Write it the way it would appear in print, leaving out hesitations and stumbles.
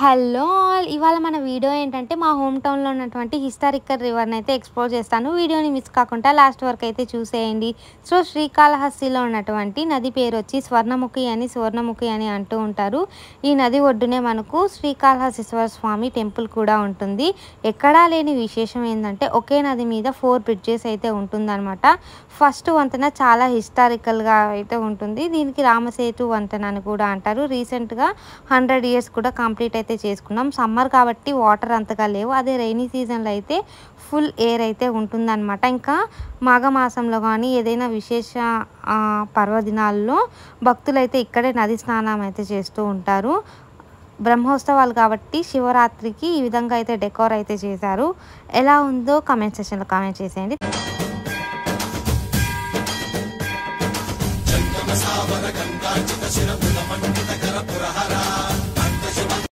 Hello all! ఇవాళ మన video ఏంటంటే మా హోమ్ టౌన్‌లో ఉన్నటువంటి హిస్టారికల్ రివర్‌ని అయితే ఎక్స్‌ప్లోర్ చేస్తాను. వీడియోని మిస్ కాకుండా లాస్ట్ వరకు అయితే చూసేయండి. సో, శ్రీకాళహస్తిలో ఉన్నటువంటి నది పేరు వచ్చి సువర్ణముఖి అని అంటూ ఉంటారు. ఈ నది ఒడ్డునే మనకు శ్రీకాళహస్తీశ్వర స్వామి టెంపుల్ కూడా ఉంటుంది. ఎక్కడా లేని విశేషం ఏందంటే ఒకే నది మీద 4 బ్రిడ్జెస్ అయితే ఉంటుందన్నమాట. ఫస్ట్ వంతెన చాలా హిస్టారికల్‌గా అయితే ఉంటుంది. దీనికి రామసేతు వంతెన అని కూడా అంటారు. రీసెంట్‌గా 100 ఇయర్స్ కూడా కంప్లీట్ అయితే చేసుకున్నాం. సమ్మర్ కాబట్టి వాటర్ అంతగా లేవు. అదే రైనీ సీజన్‌లో అయితే ఫుల్ ఎయిర్ అయితే ఉంటుందన్నమాట. ఇంకా మాఘమాసంలో కానీ ఏదైనా విశేష పర్వదినాల్లో భక్తులైతే ఇక్కడే నది స్నానం అయితే చేస్తూ ఉంటారు. బ్రహ్మోత్సవాలు కాబట్టి శివరాత్రికి ఈ విధంగా అయితే డెకోర్ అయితే చేశారు. ఎలా ఉందో కామెంట్ సెక్షన్‌లో కామెంట్ చేసేయండి.